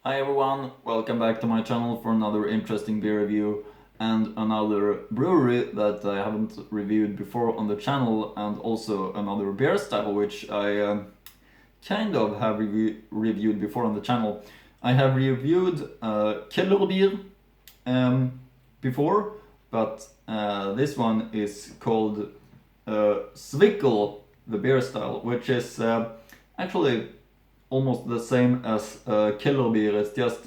Hi everyone, welcome back to my channel for another interesting beer review and another brewery that I haven't reviewed before on the channel, and also another beer style which I kind of have reviewed before on the channel. I have reviewed Kellerbier before, but this one is called Zwick'l, the beer style, which is actually almost the same as Kellerbier. It's just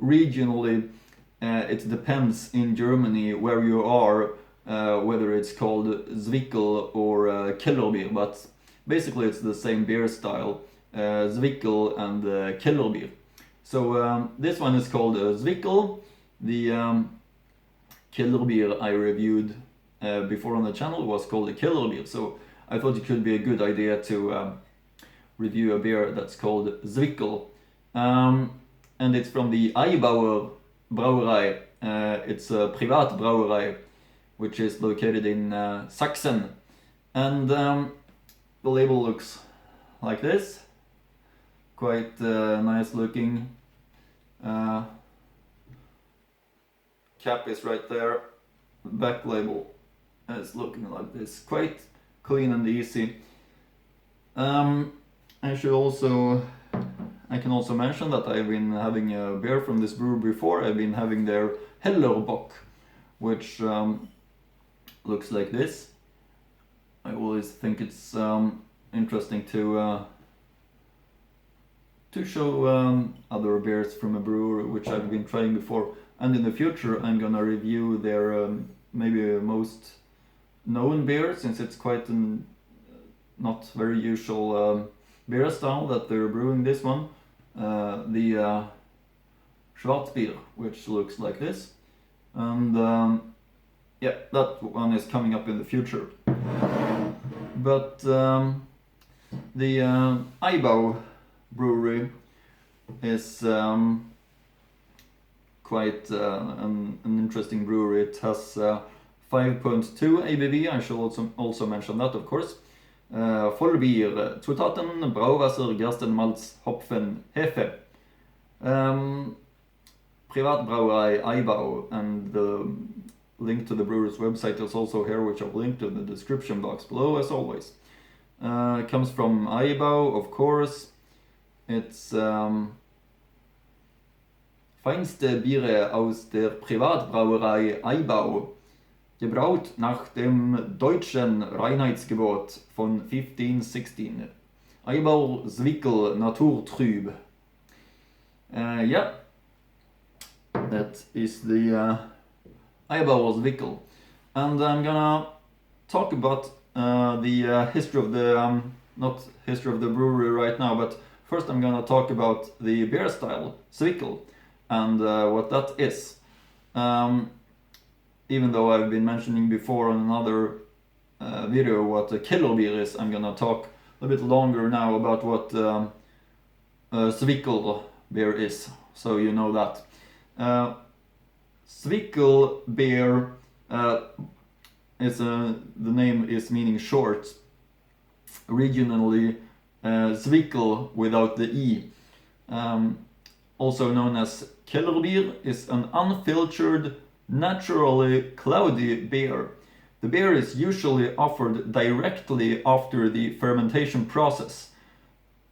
regionally, it depends in Germany where you are, whether it's called Zwick'l or Kellerbier, but basically it's the same beer style, Zwick'l and Kellerbier. So this one is called Zwick'l. The Kellerbier I reviewed before on the channel was called a Kellerbier, so I thought it could be a good idea to review a beer that's called Zwick'l. And it's from the Eibauer Brauerei. It's a Privatbrauerei, which is located in Sachsen. And the label looks like this. Quite nice looking. Cap is right there. Back label is looking like this. Quite clean and easy. I can also mention that I've been having a beer from this brewery before. I've been having their Hellerbock, which looks like this. I always think it's interesting to show other beers from a brewery which I've been trying before. And in the future I'm gonna review their maybe most known beer, since it's quite an not very usual beer style that they're brewing this one. The Schwarzbier, which looks like this. And yeah, that one is coming up in the future. But the Eibau brewery is quite an interesting brewery. It has 5.2 ABV. I should also mention that, of course. Vollbier, Zutaten, Brauwasser, Gerstenmalz, Hopfen, Hefe. Privatbrauerei Eibau, and the link to the brewer's website is also here, which I'll link to in the description box below, as always. Comes from Eibau, of course. It's feinste Biere aus der Privatbrauerei Eibau, gebraut nach dem deutschen Reinheitsgebot von 1516. Eibau Zwick'l Naturtrüb. Yeah, that is the Eibau Zwick'l. And I'm gonna talk about the history of the, not history of the brewery right now, but first I'm gonna talk about the beer style, Zwick'l, and what that is. Even though I've been mentioning before on another video what a Kellerbier is, I'm gonna talk a bit longer now about what Zwick'l beer is, so you know that. Zwick'l beer is the name is meaning short. Originally, Zwick'l without the E, also known as Kellerbier, is an unfiltered, naturally cloudy beer. The beer is usually offered directly after the fermentation process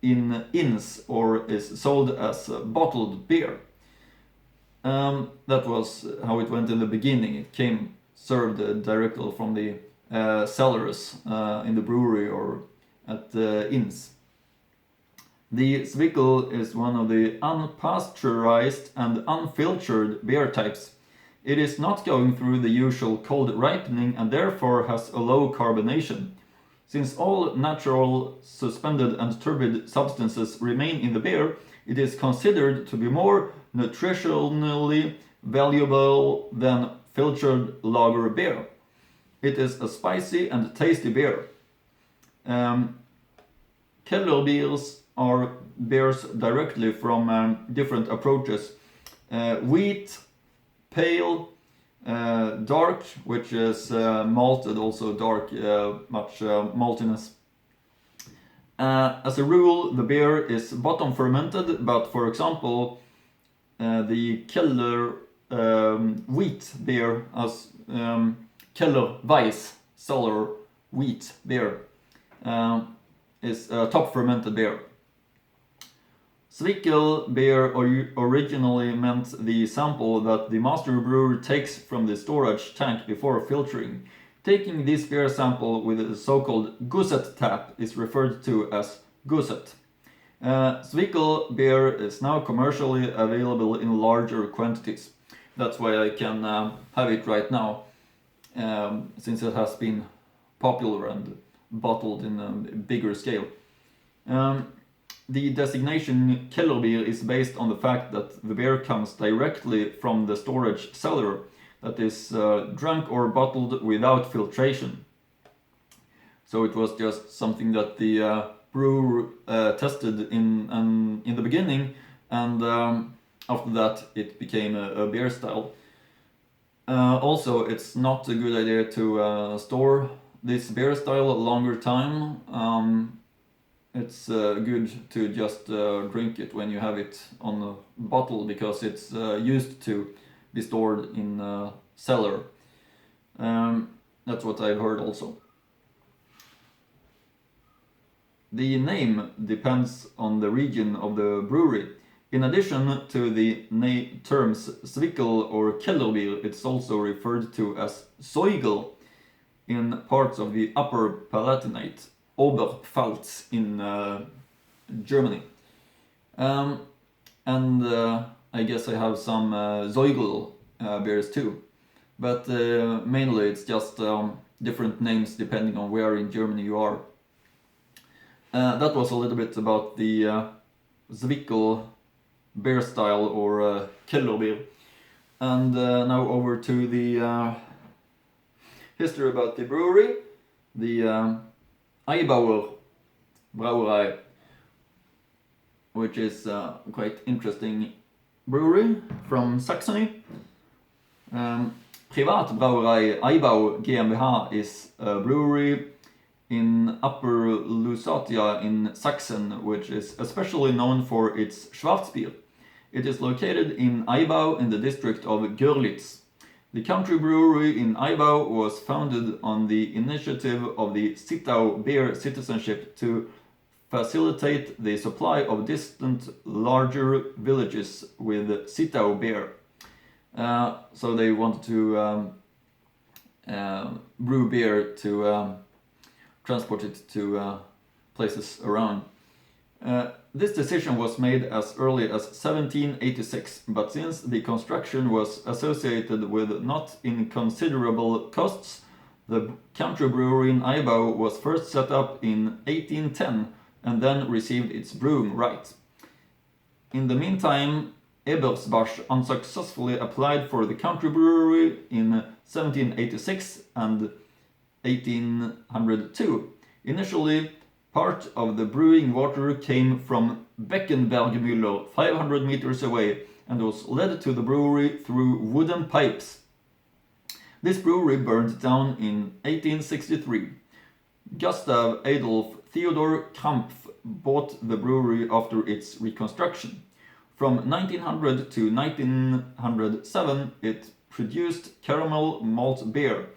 in inns, or is sold as bottled beer. That was how it went in the beginning. It came served directly from the cellars in the brewery or at the inns. The Zwick'l is one of the unpasteurized and unfiltered beer types. It is not going through the usual cold ripening and therefore has a low carbonation. Since all natural suspended and turbid substances remain in the beer, it is considered to be more nutritionally valuable than filtered lager beer. It is a spicy and tasty beer. Kellerbiers are beers directly from different approaches. Wheat, pale, dark, which is malted, also dark, much maltiness. As a rule, the beer is bottom fermented, but for example, the Keller wheat beer as Keller Weiss Cellar wheat beer is a top fermented beer. Zwick'l beer originally meant the sample that the master brewer takes from the storage tank before filtering. Taking this beer sample with a so-called gusset tap is referred to as gusset. Zwick'l beer is now commercially available in larger quantities. That's why I can have it right now, since it has been popular and bottled in a bigger scale. The designation Keller beer is based on the fact that the beer comes directly from the storage cellar that is drunk or bottled without filtration. So it was just something that the brewer tested in the beginning, and after that it became a beer style. Also, it's not a good idea to store this beer style a longer time. It's good to just drink it when you have it on a bottle, because it's used to be stored in a cellar. That's what I've heard also. The name depends on the region of the brewery. In addition to the terms Zwick'l or Keller beer, it's also referred to as Zwick'l in parts of the Upper Palatinate, Oberpfalz in Germany. I guess I have some Zwick'l beers too, but mainly it's just different names depending on where in Germany you are. That was a little bit about the Zwick'l beer style or Keller beer. And now over to the history about the brewery. The Eibauer Brauerei, which is a quite interesting brewery from Saxony. Privatbrauerei Eibau GmbH is a brewery in Upper Lusatia in Sachsen, which is especially known for its Schwarzbier. It is located in Eibau in the district of Görlitz. The country brewery in Eibau was founded on the initiative of the Zittau Beer Citizenship to facilitate the supply of distant larger villages with Zittau beer. So they wanted to brew beer to transport it to places around. This decision was made as early as 1786, but since the construction was associated with not inconsiderable costs, the country brewery in Eibau was first set up in 1810 and then received its brewing right. In the meantime, Ebersbach unsuccessfully applied for the country brewery in 1786 and 1802. Initially, part of the brewing water came from Beckenbergmüller 500 meters away and was led to the brewery through wooden pipes. This brewery burned down in 1863. Gustav Adolf Theodor Krampf bought the brewery after its reconstruction. From 1900 to 1907, it produced caramel malt beer,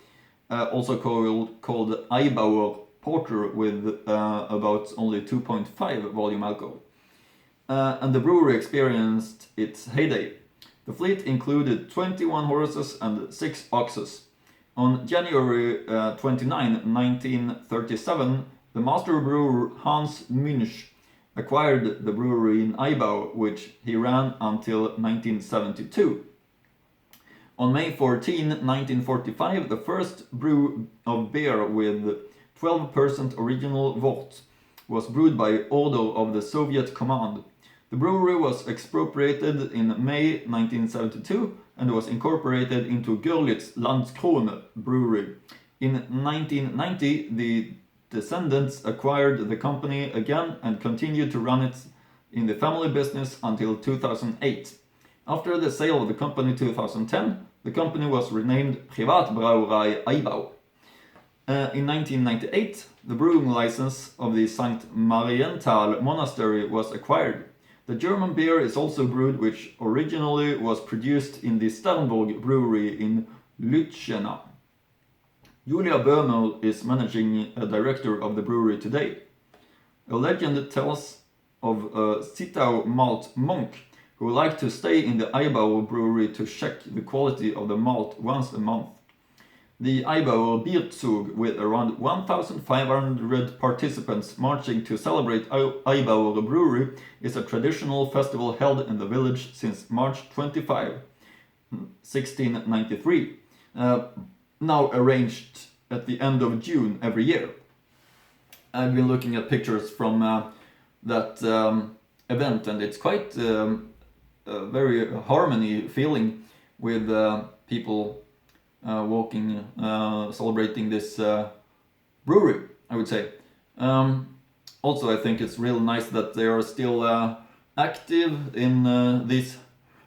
also called Eibauer porter, with about only 2.5 volume alcohol. And the brewery experienced its heyday. The fleet included 21 horses and 6 oxes. On January 29, 1937, the master brewer Hans Münch acquired the brewery in Eibau, which he ran until 1972. On May 14, 1945, the first brew of beer with 12% original wort was brewed by order of the Soviet command. The brewery was expropriated in May 1972 and was incorporated into Görlitz Landskrona brewery. In 1990, the descendants acquired the company again and continued to run it in the family business until 2008. After the sale of the company in 2010, the company was renamed Privatbrauerei Eibau. In 1998, the brewing license of the St. Marienthal Monastery was acquired. The German beer is also brewed, which originally was produced in the Sternburg brewery in Lütjena. Julia Böhmel is managing director of the brewery today. A legend tells of a Zittau malt monk who liked to stay in the Eibauer brewery to check the quality of the malt once a month. The Eibauer Bierzug, with around 1,500 participants marching to celebrate Eibauer brewery, is a traditional festival held in the village since March 25, 1693, now arranged at the end of June every year. I've been looking at pictures from that event, and it's quite a very harmony feeling with people walking, celebrating this brewery, I would say. Also, I think it's real nice that they are still active in these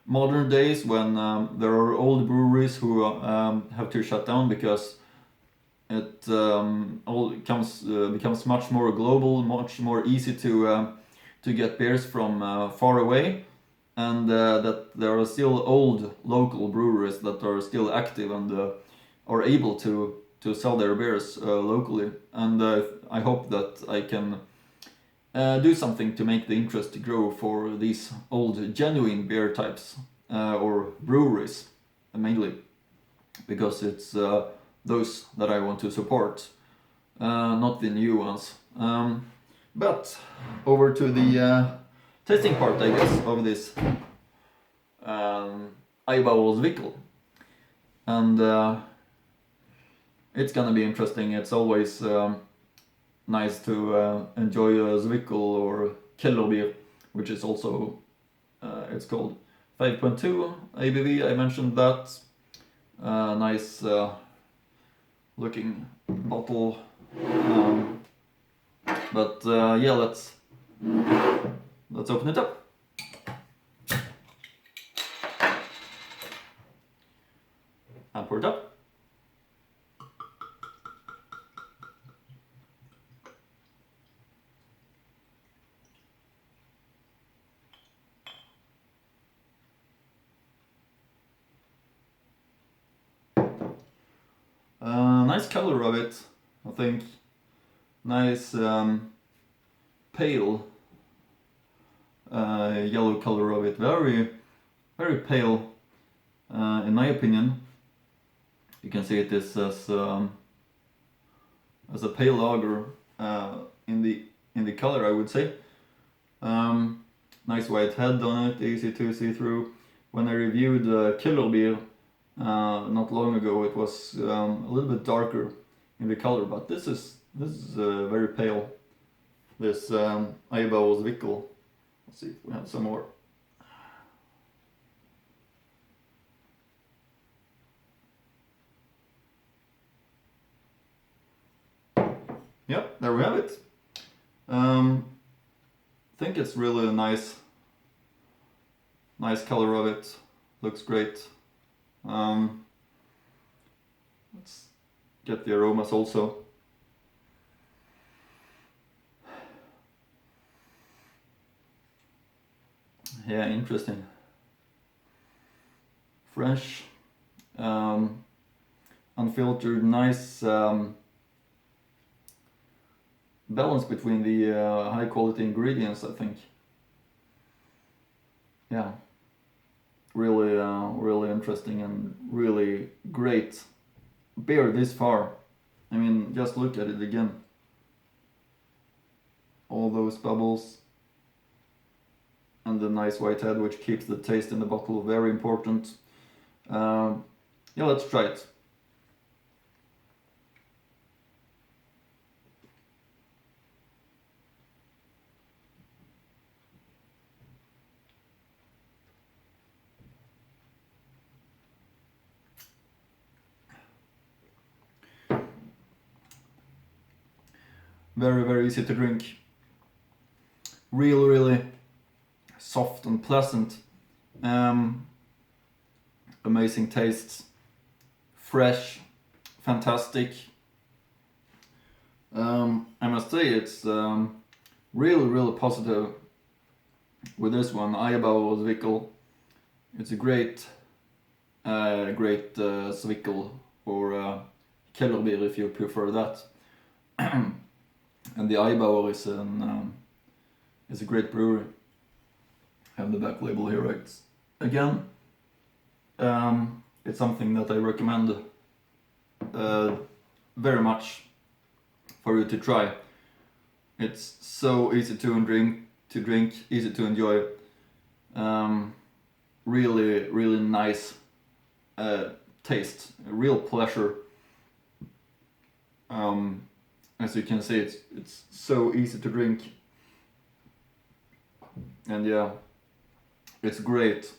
modern days when there are old breweries who have to shut down because it all becomes much more global, much more easy to get beers from far away, and that there are still old local breweries that are still active and are able to sell their beers locally. And I hope that I can do something to make the interest grow for these old genuine beer types or breweries mainly, because it's those that I want to support, not the new ones. But over to the tasting part, I guess, of this Eibauer Zwick'l. And it's gonna be interesting. It's always nice to enjoy a Zwick'l or Kellerbier, which is also, it's called 5.2 ABV, I mentioned that. Nice looking bottle. But yeah, let's open it up. And pour it up. Nice color of it, I think. Nice pale yellow color of it. Very, very pale, in my opinion. You can see it is as a pale lager in the color, I would say. Nice white head on it, easy to see through. When I reviewed Kellerbier not long ago, it was a little bit darker in the color, but this is very pale. This Eibauer Zwick'l. Let's see if we have some more. Yep, there we have it. I think it's really a nice color of it. Looks great. Let's get the aromas also. Yeah, interesting. Fresh, unfiltered, nice balance between the high quality ingredients, I think. Yeah, really, really interesting and really great beer this far. I mean, just look at it again. All those bubbles. And the nice white head, which keeps the taste in the bottle, very important. Yeah, let's try it. Very, very easy to drink. Really, really soft and pleasant. Amazing tastes. Fresh. Fantastic. I must say it's really, really positive with this one, Eibau Zwick'l. It's a great Zwick'l, or Kellerbier if you prefer that. And the Eibauer is a great brewery. I have the back label here, right? Again, it's something that I recommend very much for you to try. It's so easy to drink, easy to enjoy. Really nice taste, a real pleasure. As you can see, it's so easy to drink, and yeah, it's great.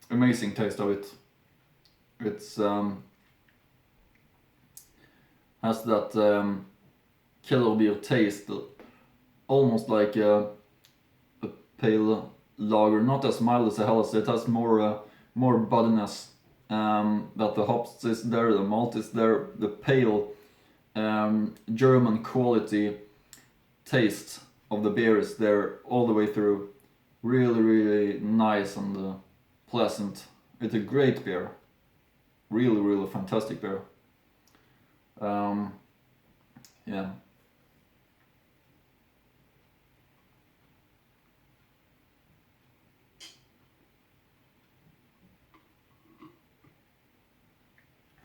Amazing taste of it. It's has that killer beer taste, almost like a pale lager, not as mild as a Helles. It has more bodiness. That the hops is there, the malt is there, the pale German quality taste of the beer is there all the way through. Really nice and pleasant. It's a great beer. Really fantastic beer. Yeah.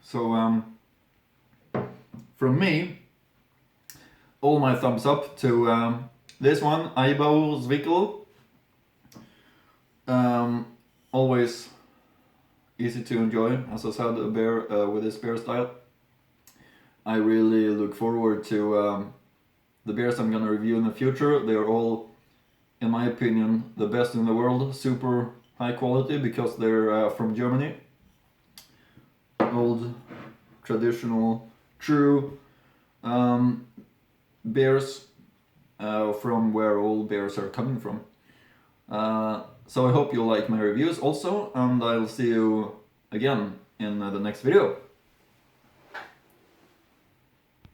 So from me, all my thumbs up to this one, Eibau Zwick'l. Always easy to enjoy, as I said, a beer with this beer style. I really look forward to the beers I'm gonna review in the future. They are all, in my opinion, the best in the world. Super high quality because they're from Germany. Old, traditional, true beers from where all beers are coming from. So I hope you like my reviews also, and I'll see you again in the next video.